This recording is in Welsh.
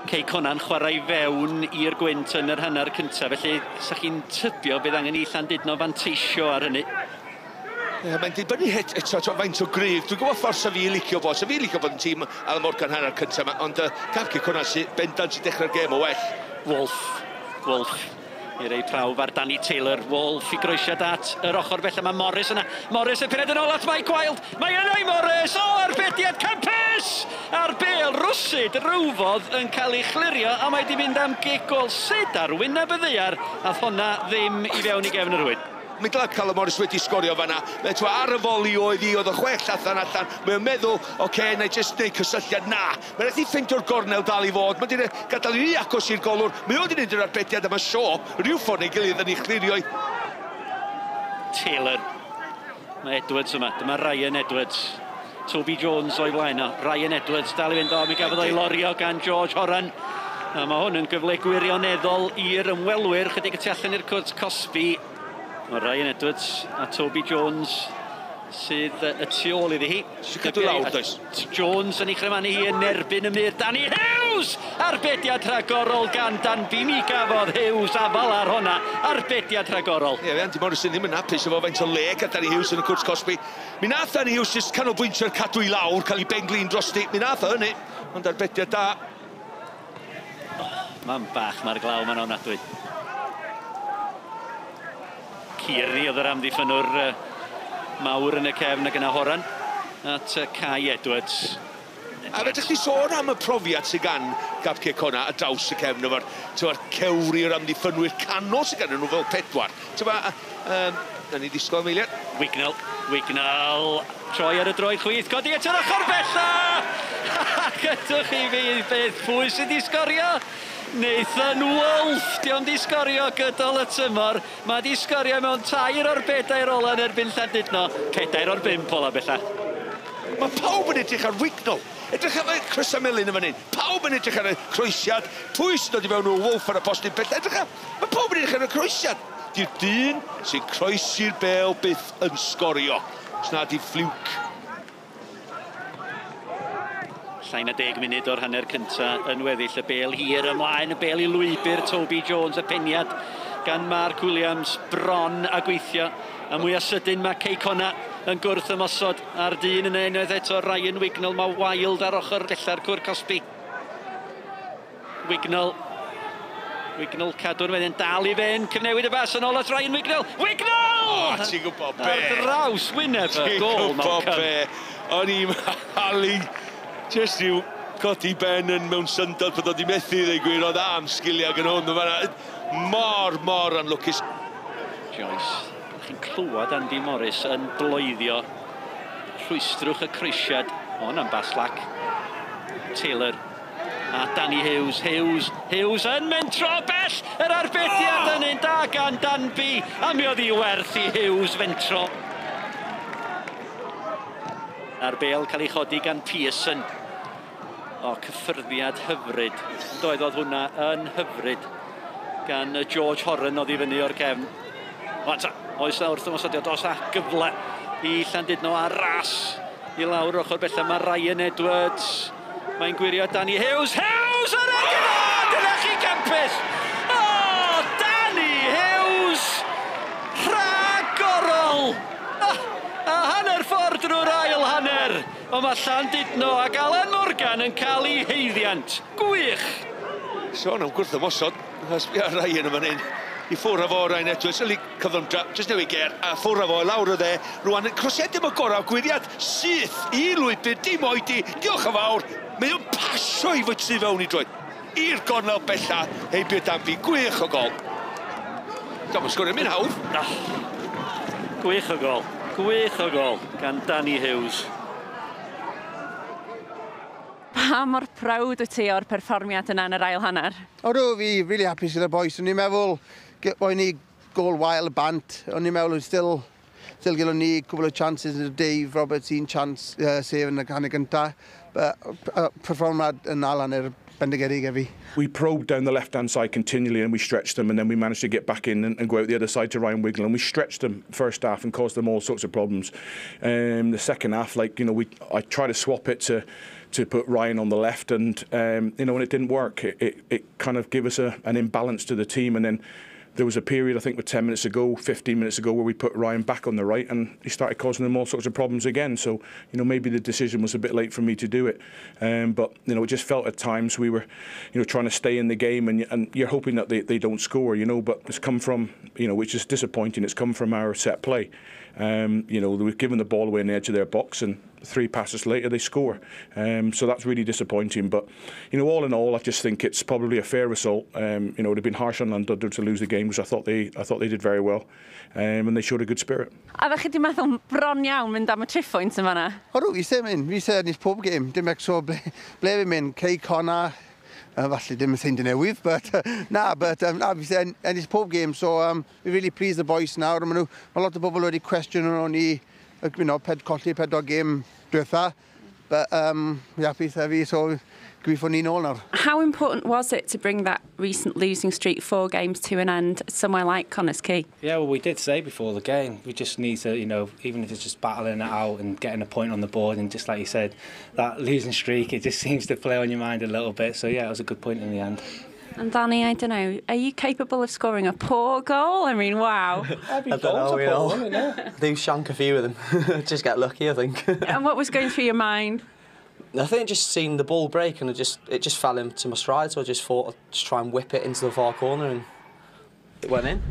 Cei Connah'n chwarae fewn i'r gwynt yn yr hanner cyntaf, felly sa'ch chi'n tybio bydd angen i Llandudno fanteisio ar hynny. Mae'n dibynnu eto faint o gryf. Dwi'n gwybod ffordd sa fi licio bod. Sa fi licio bod yn tîm Alan Morgan hanner cyntaf, ond Cei Connah sy'n bendant sy'n dechrau'r gêm o well. Wolf. I rei prawf ar Danny Taylor. Wolf i groesiad at yr ochr bella. Mae Morris yna. Morris y pened yn ôl at Mike Wild. Mae yna i Morris. Arbediad campus! Ar bel rwsyd rwfodd yn cael ei chlirio a mae di mynd am gigol syd ar wyneb y ddaear. A hwnna ddim i fewn i gefn yr wyn. Mae'n glad cael y Morris wedi sgorio fanna. Ar y foli oedd o chwech allan. Mae'n meddwl, oce, na i jyst neud cysylltiad. Na, mae'n edrych ffeindio'r gornel dal i fod. Mae'n gadael i agos i'r golwr. Mae oedd yn neud yr arbediad yma sio. Rhyw ffordd neu gilydd yn ei chlirio. Taylor. Mae Edwards yma. Dyma Ryan Edwards. Toby Jones o'i flaen o. Ryan Edwards dal i fynd o. Mi gafodd o'i lorio gan George Horan. A mae hwn yn gyfle gwirioneddol i'r ymwelwyr. Chydig y tu allan i'r cwrt Cosby. Mae Ryan Edwards a Toby Jones sydd y tu ôl iddi hi. Cadw lawr, does. Jones yn ei chremanu hi yn erbyn y mur. Danny Hughes! Arbediad rhagorol gan Dan Bini gafodd Hughes afal ar honna. Arbediad rhagorol. Ie, Andy Morrison ddim yn hapus efo faint o leg a Danny Hughes yn y cwrs Cosby. Mi nath Danny Hughes jyst canolbwyntio'r cadw i lawr, cael ei benglin drosti. Mi nath o hynny, ond arbediad da. Mae'n bach mae'r glaw ma'n ofnadwy. Ciri oedd yr amddiffynwr mawr yn y cefn ag yna Horan at Cei Edwards. A fedrwch chi sôn am y profiad sydd gan Cei Connah a draws y cefn efo'r cewri'r amddiffynwyr canol sydd gan nhw fel pedwar. Na ni disgwyl Meiliad. Wignall, troi ar y droed chwith, codi at yr ochr bella! Gydwch chi fi beth pwy sydd wedi sgorio? Nathan Wolf, di o'n di sgorio gydol y tymor. Mae di sgorio mewn 2 o'r 4 ola yn erbyn Llandudno. 4 o'r 5 ola bella. Mae pawb yn edrych ar Wignall. Edrych ar Chris Melin yn fan hyn. Pawb yn edrych ar y croesiad. Pwy sy'n dod i fewn o Wolf ar y postyn beth. Mae pawb yn edrych ar y croesiad. Di'r dyn sy'n croesi'r bel byth yn sgorio. Os na di ffliwc. Llai na 10 munud o'r hanner cynta yn weddill y bel hir ymlaen, y bel i lwybr Toby Jones, y peniad gan Mark Williams, bron a gweithio. A mwy a sydyn mae Cei Connah yn gwrth ymosod ar dyn yn unwaith eto Ryan Wignall, mae Wild ar ochr bella'r cwr Cosby. Wignall cadw'r wedyn dal i fe'n cyfnewid y bas yn ôl at Ryan Wignall. Wignall! O, ti'n gwybod be? Ar draws wyneb y gol. Ti'n gwybod be? O'n i'n malu. Just i'w codi ben yn mewn syndod bod oedd i methu ddeu gwir oedd am sgiliau gan hwn. Mor anlwcus. Joyce, chi'n clywed Andy Morris yn bloeddio rhwystrwch y crisiad. O, na'n baslac. Taylor a Danny Hughes. Hughes yn mynd tro bell. Yr arbediad yn un da gan Dan B. A mi oedd i werth i Hughes fentro. Ar bel cael ei chodi gan Pearson. O, cyffyrddiad hyfryd. Doedd oedd hwnna yn hyfryd gan George Horan oedd i fyny o'r cefn. Oes na wrth ymosodiad, oes na gyfle i Llandudno a ras i lawr ochr bella. Mae Ryan Edwards. Mae'n gwirio Danny Hughes. Hughes ar egin! Dyna chi campus! O, Danny Hughes! Rhagorol! A hanner ffordd drwy'r ail hanner. O mae Llandudno ac Alan Morgan yn cael ei heiddiant. Gwych! Sôn am gwrth ymosod. Sbia Ryan yma hyn. I ffwr a fo Ryan Edwards. Yli cyflymdra. Jyst newid ger. A ffwr a fo lawr o dde. Rwan crosiad dim o gorau. Gwiriad syth i lwybr. Dim oedi. Diolch yn fawr. Mae o'n pasio i fod sydd fewn i droed. I'r gornel bella. Heibio Danby. Gwych o gol. Gam o sgorio mynd hawdd. Gwych o gol. Gwych o gol gan Danny Hughes. Pa mor prawd wyt ti o'r perfformiad yna yn yr ail hanner? Odw, fi really hapus gyda boys. O'n i'n meddwl, o'n i gol wael y bant. O'n i'n meddwl, still gylwn ni cwbl o chances. Dave Roberts un chance sef yn y hanner gynta. Perfformiad yn Alan bendigedig e fi. We probed down the left-hand side continually and we stretched them, and then we managed to get back in and go out the other side to Ryan Wignall, and we stretched them first half and caused them all sorts of problems. The second half, I tried to swap it to put Ryan on the left, and you know, and it didn't work. It kind of gave us an imbalance to the team, and then there was a period, I think, with 10 minutes ago, 15 minutes ago, where we put Ryan back on the right, and he started causing them all sorts of problems again. So, you know, maybe the decision was a bit late for me to do it. But, you know, it just felt at times we were, you know, trying to stay in the game, and you're hoping that they don't score, you know. But it's come from, you know, which is disappointing. It's come from our set play. You know, we've given the ball away on the edge of their box, and 3 passes later they score. So that's really disappointing. But, you know, all in all, I just think it's probably a fair result. You know, it would have been harsh on Llandudno to lose the game, because I thought they did very well, and they showed a good spirit. A ddech chi 'di meddwl bron iawn mynd am y triffwynt yn fanna? Odw, fi se mynd, fi se ennill pob gêm, dim eto ble fi'n mynd, Cei Connah, falle dim yn sy'n newydd, but fi se ennill pob gêm, so we're really pleased the boys nawr, mae lot o bobl wedi cwestiwn nhw ni, you know, colli 4 gêm diwetha, but hapus fi, so gobeithio ni nôl nawr. How important was it to bring that recent losing streak 4 games to an end somewhere like Connah's Quay? Yeah, well, we did say before the game, we just need to, you know, even if it's just battling it out and getting a point on the board, and just like you said, that losing streak, it just seems to play on your mind a little bit. So yeah, it was a good point in the end. And Danny, I don't know, are you capable of scoring a poor goal? I mean, wow. I don't know, you know. Do shank a few of them. Just get lucky, I think. And what was going through your mind? I think just seen the ball break, and it just fell into my stride, so I just thought I'd just try and whip it into the far corner, and it went in.